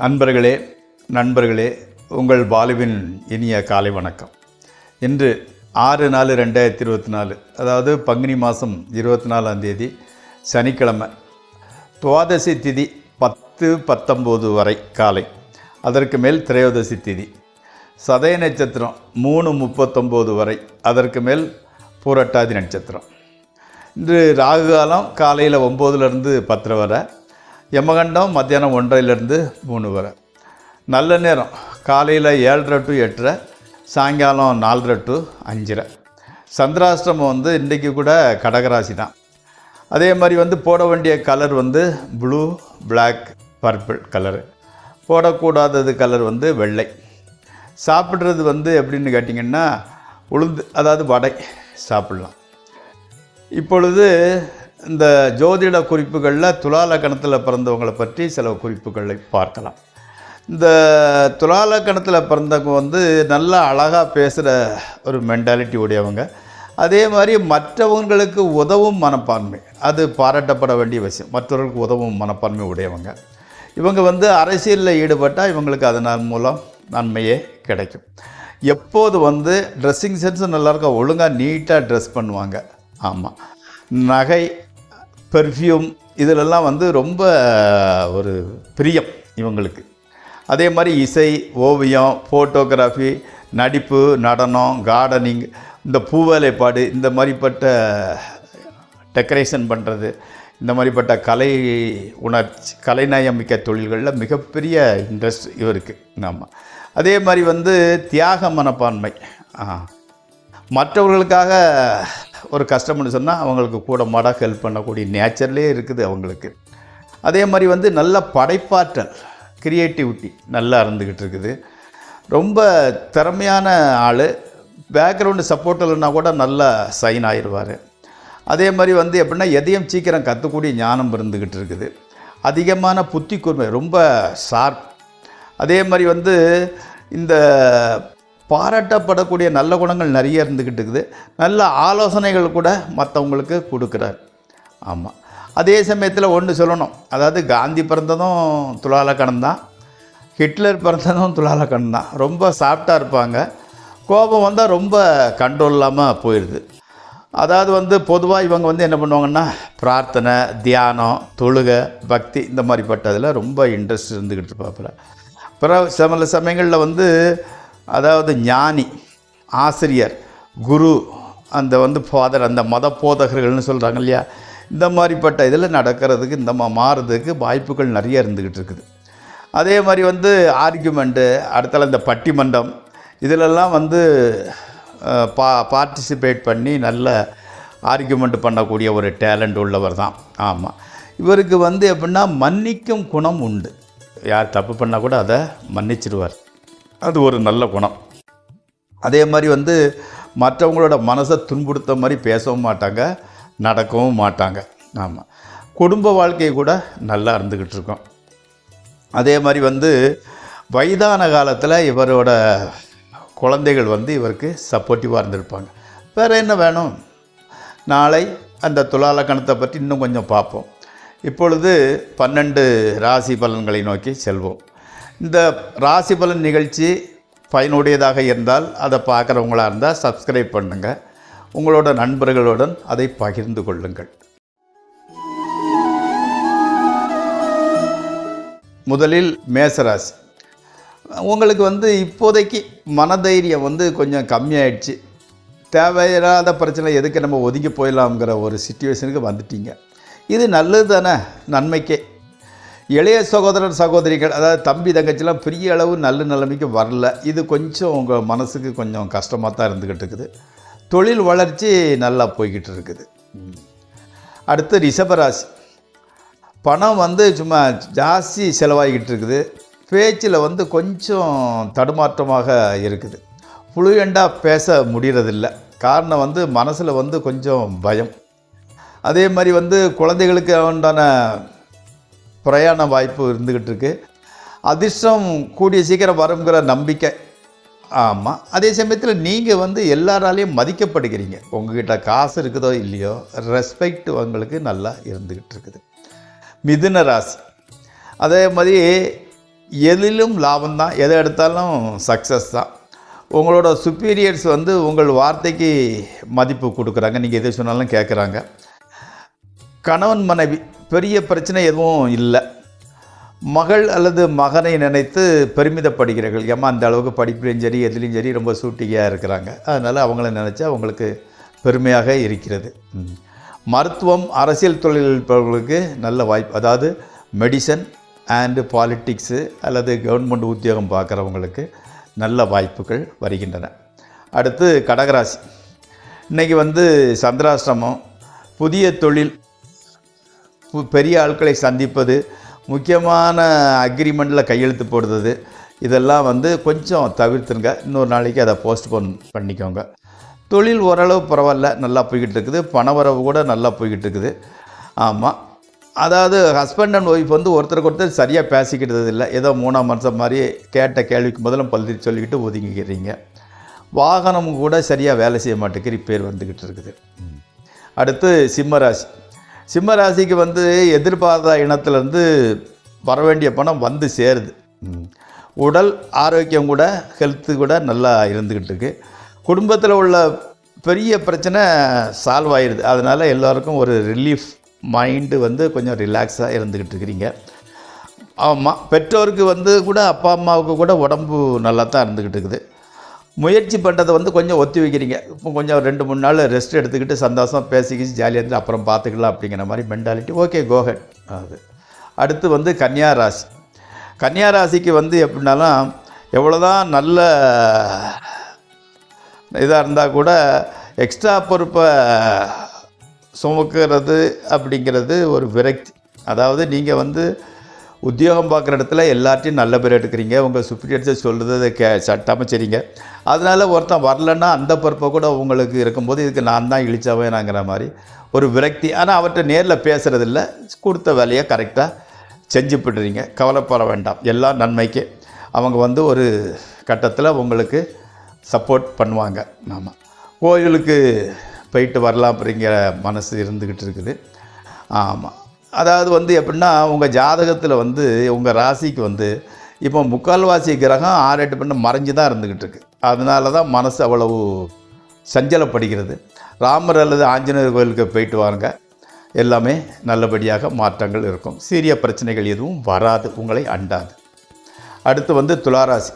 அன்பர்களே, நண்பர்களே, உங்கள் பாலுவின் இனிய காலை வணக்கம். இன்று 6/4/2024, அதாவது பங்குனி மாதம் 24ஆம் தேதி சனிக்கிழமை. துவாதசி திதி 10-19 வரை காலை. அதற்கு மேல் திரையோதசி திதி. சதய நட்சத்திரம் 3:39 வரை. அதற்கு மேல் பூரட்டாதி நட்சத்திரம். இன்று ராகு காலம் காலையில் 9லேருந்து 10 வரை. யமகண்டம் மத்தியானம் 1:00லேருந்து 3 வரை. நல்ல நேரம் காலையில் 7:30 to 8:30, சாயங்காலம் 4:30 to 5:30. சந்திராஷ்டிரமம் இன்றைக்கி கூட கடகராசி தான். அதே மாதிரி போட வேண்டிய colour blue, black, purple colour. போடக்கூடாதது கலர் வெள்ளை. சாப்பிட்றது எப்படின்னு கேட்டிங்கன்னா உளுந்து, அதாவது வடை சாப்பிட்லாம். இப்பொழுது இந்த ஜோதிட குறிப்புகளில் துலா லக்னத்தில் பிறந்தவங்களை பற்றி சில குறிப்புகளை பார்க்கலாம். இந்த துலா லக்னத்தில் பிறந்தவங்க நல்லா அழகாக பேசுகிற ஒரு மென்டாலிட்டி உடையவங்க. அதே மாதிரி மற்றவங்களுக்கு உதவும் மனப்பான்மை, அது பாராட்டப்பட வேண்டிய விஷயம். மற்றவர்களுக்கு உதவும் மனப்பான்மை உடையவங்க. இவங்க அரசியலில் ஈடுபட்டால் இவங்களுக்கு அதனால் மூலம் நன்மையே கிடைக்கும். எப்போது ட்ரெஸ்ஸிங் சென்ஸும் நல்லாயிருக்கும், ஒழுங்காக நீட்டாக ட்ரெஸ் பண்ணுவாங்க. ஆமாம், நகை, பெர்ஃப்யூம் இதிலெல்லாம் ரொம்ப ஒரு பிரியம் இவங்களுக்கு. அதே மாதிரி இசை, ஓவியம், ஃபோட்டோகிராஃபி, நடிப்பு, நடனம், கார்டனிங், இந்த பூவேலைப்பாடு, இந்த மாதிரிப்பட்ட டெக்கரேஷன் பண்ணுறது, இந்த மாதிரிப்பட்ட கலை உணர்ச்சி, கலைநயம் மிக்க தொழில்களில் மிகப்பெரிய இன்ட்ரெஸ்ட் இவருக்கு. ஆமாம். அதே மாதிரி தியாக மனப்பான்மை. மற்றவர்களுக்காக ஒரு கஷ்டம்னு சொன்னால் அவங்களுக்கு கூட மாடாக ஹெல்ப் பண்ணக்கூடிய நேச்சர்லேயே இருக்குது அவங்களுக்கு. அதே மாதிரி நல்ல படைப்பாற்றல், க்ரியேட்டிவிட்டி நல்லா இருந்துக்கிட்டு இருக்குது. ரொம்ப திறமையான ஆள். பேக்ரவுண்டு சப்போர்ட் இல்லைன்னா கூட நல்லா சைன் ஆயிடுவார். அதே மாதிரி எப்படின்னா எதையும் சீக்கிரம் கற்றுக்கூடிய ஞானம் இருந்துக்கிட்டு இருக்குது. அதிகமான புத்தி கூர்மை, ரொம்ப ஷார்ப். அதே மாதிரி இந்த பாராட்டப்படக்கூடிய நல்ல குணங்கள் நிறைய இருந்துக்கிட்டு இருக்குது. நல்ல ஆலோசனைகள் கூட மற்றவங்களுக்கு கொடுக்குறார். ஆமாம். அதே சமயத்தில் ஒன்று சொல்லணும், அதாவது காந்தி பிறந்ததும் துலா லக்னம் தான், ஹிட்லர் பிறந்ததும் துலா லக்னம் தான். ரொம்ப சாஃப்டாக இருப்பாங்க. கோபம் வந்தால் ரொம்ப கண்ட்ரோல் இல்லாமல் போயிடுது. அதாவது பொதுவாக இவங்க என்ன பண்ணுவாங்கன்னா பிரார்த்தனை, தியானம், தொழுகை, பக்தி, இந்த மாதிரிப்பட்டதில் ரொம்ப இன்ட்ரெஸ்ட் இருந்துக்கிட்டு இருப்பாப்புல. அப்புறம் சில சமயங்களில் அதாவது ஞானி, ஆசிரியர், குரு, அந்த ஃபாதர், அந்த மத போதகர்கள்னு சொல்கிறாங்க இல்லையா, இந்த மாதிரிப்பட்ட இதில் நடக்கிறதுக்கு, இந்த மாறுறதுக்கு வாய்ப்புகள் நிறைய இருந்துக்கிட்டு இருக்குது. அதே மாதிரி ஆர்கியூமெண்ட்டு, அடுத்தால இந்த பட்டிமன்றம், இதிலெல்லாம் பார்ட்டிசிபேட் பண்ணி நல்ல ஆர்கியூமெண்ட் பண்ணக்கூடிய ஒரு டேலண்ட் உள்ளவர் தான். ஆமாம். இவருக்கு எப்படின்னா மன்னிக்கும் குணம் உண்டு. யார் தப்பு பண்ணால் கூட அதை மன்னிச்சிடுவார். அது ஒரு நல்ல குணம். அதே மாதிரி மற்றவங்களோட மனசை துன்புறுத்த மாதிரி பேசவும் மாட்டாங்க, நடக்கவும் மாட்டாங்க. ஆமாம். குடும்ப வாழ்க்கை கூட நல்லா இருந்துக்கிட்டு இருக்கோம். அதே மாதிரி வயதான காலத்தில் இவரோட குழந்தைகள் இவருக்கு சப்போர்ட்டிவாக இருந்திருப்பாங்க. வேறு என்ன வேணும்? நாளை அந்த துலா லக்னத்தை பற்றி இன்னும் கொஞ்சம் பார்ப்போம். இப்பொழுது 12 ராசி பலன்களை நோக்கி செல்வோம். இந்த ராசி பலன் நிகழ்ச்சி பயனுடையதாக இருந்தால், அதை பார்க்குறவங்களா இருந்தால் சப்ஸ்கிரைப் பண்ணுங்கள். உங்களோட நண்பர்களுடன் அதை பகிர்ந்து கொள்ளுங்கள். முதலில் மேசராசி. உங்களுக்கு இப்போதைக்கு மனதைரியம் கொஞ்சம் கம்மியாயிடுச்சு. தேவையில்லாத பிரச்சனை எதுக்கு நம்ம ஒதுங்கி போயிடலாம்ங்கிற ஒரு சிச்சுவேஷனுக்கு வந்துட்டீங்க. இது நல்லது தானே, நன்மைக்கே. இளைய சகோதரர் சகோதரிகள், அதாவது தம்பி தங்கச்சிலாம் பெரிய அளவு நல்ல நிலைமைக்கு வரல. இது கொஞ்சம் உங்கள் மனசுக்கு கொஞ்சம் கஷ்டமாக தான் இருந்துக்கிட்டு இருக்குது. தொழில் வளர்ச்சி நல்லா போய்கிட்டு இருக்குது. அடுத்து ரிஷபராசி. பணம் சும்மா ஜாஸ்தி செலவாகிக்கிட்டு இருக்குது. பேச்சில் கொஞ்சம் தடுமாற்றமாக இருக்குது. ஃப்ளூயண்டாக பேச முடியறதில்லை. காரணம் மனசில் கொஞ்சம் பயம். அதே மாதிரி குழந்தைகளுக்கு உண்டான பிரயாண வாய்ப்பு இருந்துக்கிட்டு இருக்குது. அதிர்ஷ்டம் கூடிய சீக்கிரம் வருங்கிற நம்பிக்கை. ஆமாம். அதே சமயத்தில் நீங்கள் எல்லாராலையும் மதிக்கப்படுகிறீங்க. உங்கள்கிட்ட காசு இருக்குதோ இல்லையோ, ரெஸ்பெக்ட் உங்களுக்கு நல்லா இருந்துக்கிட்டு இருக்குது. மிதுன ராசி. அதே மாதிரி எதிலும் லாபம் தான், எதை எடுத்தாலும் சக்ஸஸ் தான். உங்களோட சுப்பீரியர்ஸ் வந்து உங்கள் வார்த்தைக்கு மதிப்பு கொடுக்குறாங்க, நீங்கள் எது சொன்னாலும் கேட்குறாங்க. கணவன் மனைவி பெரிய பிரச்சனை எதுவும் இல்லை. மகள் அல்லது மகனை நினைத்து பெருமிதப்படுகிறீர்கள். ஏமா அந்த அளவுக்கு படிப்புலையும் சரி எதுலேயும் சரி ரொம்ப சூட்டிகையாக இருக்கிறாங்க, அதனால் அவங்கள நினச்சா அவங்களுக்கு பெருமையாக இருக்கிறது. மருத்துவம், அரசியல் தொழில் இருப்பவர்களுக்கு நல்ல வாய்ப்பு, அதாவது மெடிசன் அண்டு பாலிட்டிக்ஸு அல்லது கவர்மெண்ட் உத்தியோகம் பார்க்குறவங்களுக்கு நல்ல வாய்ப்புகள் வருகின்றன. அடுத்து கடகராசி. இன்றைக்கி வந்து சந்திராஷ்டிரமம், புதிய தொழில், பெரிய ஆட்களை சந்திப்பது, முக்கியமான அக்ரிமெண்ட்டில் கையெழுத்து போடுறது, இதெல்லாம் வந்து கொஞ்சம் தவிர்த்துருங்க. இன்னொரு நாளைக்கு அதை போஸ்ட்போன் பண்ணிக்கோங்க. தொழில் ஓரளவு பரவாயில்ல, நல்லா போய்கிட்டு இருக்குது. பணவரவு கூட நல்லா போய்கிட்டு இருக்குது. ஆமாம், அதாவது ஹஸ்பண்ட் அண்ட் ஒய்ஃப் வந்து ஒருத்தருக்கு ஒருத்தர் சரியாக பேசிக்கிட்டது இல்லை. ஏதோ மூணாம் மனுஷன் மாதிரி கேட்ட கேள்விக்கு முதல்ல பதில் சொல்லிக்கிட்டு ஒதுங்கிக்கிறீங்க. வாகனம் கூட சரியாக வேலை செய்ய மாட்டேங்குது, ரிப்பேர் வந்துக்கிட்டு இருக்குது. அடுத்து சிம்மராசி. சிம்மராசிக்கு வந்து எதிர்பாராத இனத்துலேருந்து வர வேண்டிய பணம் வந்து சேருது. உடல் ஆரோக்கியம் கூட, ஹெல்த்து கூட நல்லா இருந்துக்கிட்டு இருக்கு. குடும்பத்தில் உள்ள பெரிய பிரச்சனை சால்வ் ஆயிடுது. அதனால் எல்லோருக்கும் ஒரு ரிலீஃப், மைண்டு வந்து கொஞ்சம் ரிலாக்ஸாக இருந்துக்கிட்டு இருக்கிறீங்க. ஆமாம், பெற்றோருக்கு வந்து கூட, அப்பா அம்மாவுக்கு கூட உடம்பு நல்லா தான் இருந்துக்கிட்டு இருக்குது. முயற்சி பண்ணுறதை வந்து கொஞ்சம் ஒத்தி வைக்கிறீங்க. இப்போ கொஞ்சம் 2-3 நாள் ரெஸ்ட் எடுத்துக்கிட்டு சந்தோஷம் பேசிக்கிச்சு ஜாலியாக இருந்து அப்புறம் பார்த்துக்கலாம் அப்படிங்கிற மாதிரி மென்டாலிட்டி. Okay, go ahead. அது அடுத்து வந்து கன்னியா ராசி. கன்னியா ராசிக்கு வந்து எப்படின்னாலும் எவ்வளோ தான் நல்ல இதாக இருந்தால் கூட எக்ஸ்ட்ரா பொறுப்பை சுமக்கிறது அப்படிங்கிறது ஒரு விரக்தி. அதாவது நீங்கள் வந்து உத்தியோகம் பார்க்குற இடத்துல எல்லாத்தையும் நல்ல பேர் எடுக்கிறீங்க, உங்கள் சுப்பீரியர்ஸை சொல்கிறத சட்டாமல் சரிங்க. அதனால் ஒருத்தன் வரலன்னா அந்த பொறுப்பை கூட உங்களுக்கு இருக்கும்போது இதுக்கு நான் தான் இழிச்சவேனாங்கிற மாதிரி ஒரு விரக்தி. ஆனால் அவர்கிட்ட நேரில் பேசுகிறதில்ல, கொடுத்த வேலையை கரெக்டாக செஞ்சு போடுறீங்க. கவலைப்பட வேண்டாம், எல்லாம் நன்மைக்கு. அவங்க வந்து ஒரு கட்டத்தில் உங்களுக்கு சப்போர்ட் பண்ணுவாங்க. ஆமாம், கோயிலுக்கு போயிட்டு வரலாம் அப்படிங்கிற மனசு இருந்துக்கிட்டு இருக்குது. ஆமாம், அதாவது வந்து எப்படின்னா உங்கள் ஜாதகத்தில் வந்து உங்கள் ராசிக்கு வந்து இப்போ முக்கால்வாசி கிரகம் 6-8 பண்ண மறைஞ்சு தான் இருந்துக்கிட்டு இருக்குது. அதனால தான் மனசு அவ்வளவு சஞ்சலப்படுகிறது. ராமர் அல்லது ஆஞ்சநேயர் கோயிலுக்கு போயிட்டு வாங்க, எல்லாமே நல்லபடியாக மாற்றங்கள் இருக்கும். சீரிய பிரச்சனைகள் எதுவும் வராது, உங்களை அண்டாது. அடுத்து வந்து துளாராசி.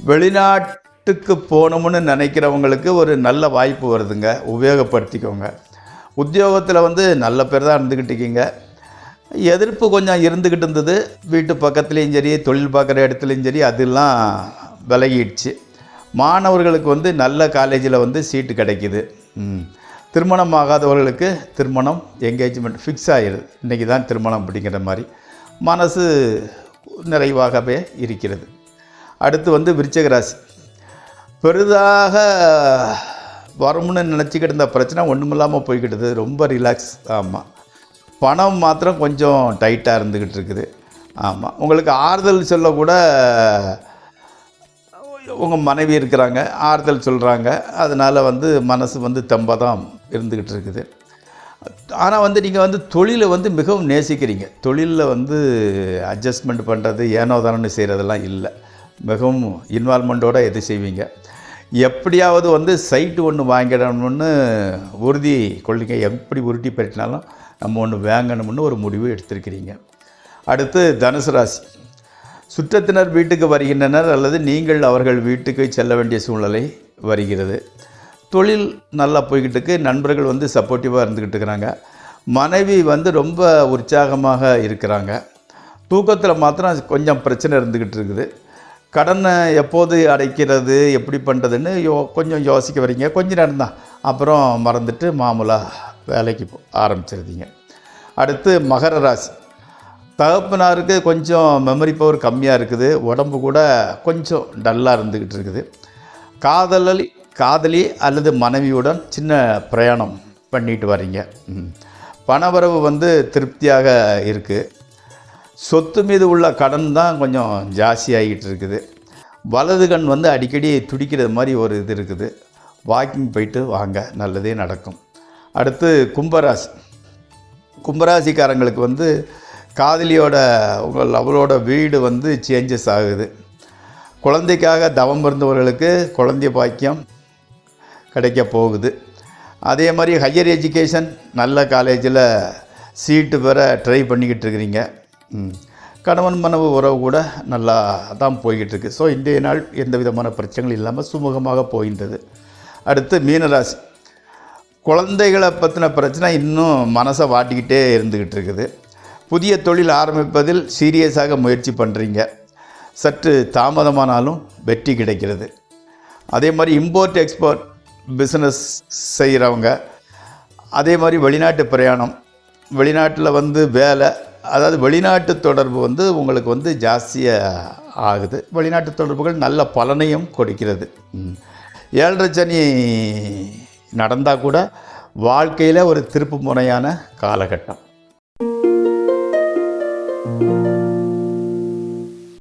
வெளிநாட்டுக்கு போகணும்னு நினைக்கிறவங்களுக்கு ஒரு நல்ல வாய்ப்பு வருதுங்க, உபயோகப்படுத்திக்கோங்க. உத்தியோகத்தில் வந்து நல்ல பேர் தான் இருந்துக்கிட்டு இருக்கீங்க. எதிர்ப்பு கொஞ்சம் இருந்துக்கிட்டு இருந்தது, வீட்டு பக்கத்துலேயும் சரி தொழில் பார்க்குற இடத்துலையும் சரி, அதெல்லாம் விலகிடுச்சு. மாணவர்களுக்கு வந்து நல்ல காலேஜில் வந்து சீட்டு கிடைக்கிது. திருமணம் ஆகாதவர்களுக்கு திருமணம், என்கேஜ்மெண்ட் ஃபிக்ஸ் ஆகிடுது. இன்றைக்கி தான் திருமணம் அப்படிங்கிற மாதிரி மனசு நிறைவாகவே இருக்கிறது. அடுத்து வந்து விருச்சிக ராசி. பெரிதாக வரும்னு நினச்சிக்கிட்டு இருந்த பிரச்சனை ஒன்றுமில்லாமல் போய்கிட்டுது, ரொம்ப ரிலாக்ஸ். ஆமாம், பணம் மாத்திரம் கொஞ்சம் டைட்டாக இருந்துக்கிட்டு இருக்குது. ஆமாம், உங்களுக்கு ஆறுதல் சொல்லக்கூட உங்கள் மனைவி இருக்கிறாங்க, ஆறுதல் சொல்கிறாங்க. அதனால் வந்து மனசு வந்து தெம்பாக தான் இருந்துக்கிட்டு இருக்குது. ஆனால் வந்து நீங்கள் வந்து தொழிலை வந்து மிகவும் நேசிக்கிறீங்க. தொழிலில் வந்து அட்ஜஸ்ட்மெண்ட் பண்ணுறது, ஏனோ தானோன்னு செய்கிறதெல்லாம் இல்லை. மிகவும் இன்வால்மெண்ட்டோடு எது செய்வீங்க. எப்படியாவது வந்து சைட்டு ஒன்று வாங்கிடணும்னு உறுதி கொள்ளுங்க. எப்படி உருட்டி பெற்றினாலும் நம்ம ஒன்று வாங்கணும்னு ஒரு முடிவு எடுத்திருக்கிறீங்க. அடுத்து தனுசு ராசி. சுற்றத்தினர் வீட்டுக்கு வருகின்றனர் அல்லது நீங்கள் அவர்கள் வீட்டுக்கு செல்ல வேண்டிய சூழ்நிலை வருகிறது. தொழில் நல்லா போய்கிட்டு இருக்கு. நண்பர்கள் வந்து சப்போர்ட்டிவாக இருந்துக்கிட்டு இருக்கிறாங்க. மனைவி வந்து ரொம்ப உற்சாகமாக இருக்கிறாங்க. தூக்கத்தில் மாத்திரம் கொஞ்சம் பிரச்சனை இருந்துக்கிட்டு இருக்குது. கடனை எப்போது அடைக்கிறது, எப்படி பண்ணுறதுன்னு கொஞ்சம் யோசிக்க வரீங்க. கொஞ்ச நேரம் தான், அப்புறம் மறந்துட்டு மாமூலாக வேலைக்கு ஆரம்பிச்சிருந்தீங்க. அடுத்து மகர ராசி. தகப்பனாருக்கு கொஞ்சம் மெமரி பவர் கம்மியாக இருக்குது. உடம்பு கூட கொஞ்சம் டல்லாக இருந்துக்கிட்டு இருக்குது. காதலி அல்லது மனைவியுடன் சின்ன பிரயாணம் பண்ணிட்டு வரீங்க. பணவரவு வந்து திருப்தியாக இருக்குது. சொத்து மீது உள்ள கடன் தான் கொஞ்சம் ஜாஸ்தியாகிட்டு இருக்குது. வலது கண் வந்து அடிக்கடி துடிக்கிறது மாதிரி ஒரு இது இருக்குது. வாக்கிங் போயிட்டு வாங்க, நல்லதே நடக்கும். அடுத்து கும்பராசி. கும்பராசிக்காரங்களுக்கு வந்து காதலியோட உங்கள் அவளோட வீடு வந்து சேஞ்சஸ் ஆகுது. குழந்தைக்காக தவம் இருந்தவர்களுக்கு குழந்தை பாக்கியம் கிடைக்க போகுது. அதே மாதிரி ஹையர் எஜுகேஷன் நல்ல காலேஜில் சீட்டு பெற ட்ரை பண்ணிக்கிட்டு இருக்கிறீங்க. கணவன் மனைவி உறவு கூட நல்லா தான் போய்கிட்டு இருக்கு. ஸோ இன்றைய நாள் எந்த விதமான பிரச்சனைகள் இல்லாமல் சுமூகமாக போகின்றது. அடுத்து மீனராசி. குழந்தைகளை பற்றின பிரச்சனை இன்னும் மனசை வாட்டிக்கிட்டே இருந்துக்கிட்டு இருக்குது. புதிய தொழில் ஆரம்பிப்பதில் சீரியஸாக முயற்சி பண்ணுறீங்க. சற்று தாமதமானாலும் வெற்றி கிடைக்கிறது. அதே மாதிரி இம்போர்ட் எக்ஸ்போர்ட் பிஸ்னஸ் செய்கிறவங்க, அதே மாதிரி வெளிநாட்டு பிரயாணம், வெளிநாட்டில் வந்து வேலை, அதாவது வெளிநாட்டு தொடர்பு வந்து உங்களுக்கு வந்து ஜாஸ்தியாக ஆகுது. வெளிநாட்டு தொடர்புகள் நல்ல பலனையும் கொடுக்கிறது. 7.5 சனி நடந்தால் கூட வாழ்க்கையில் ஒரு திருப்பு முனையான காலகட்டம்.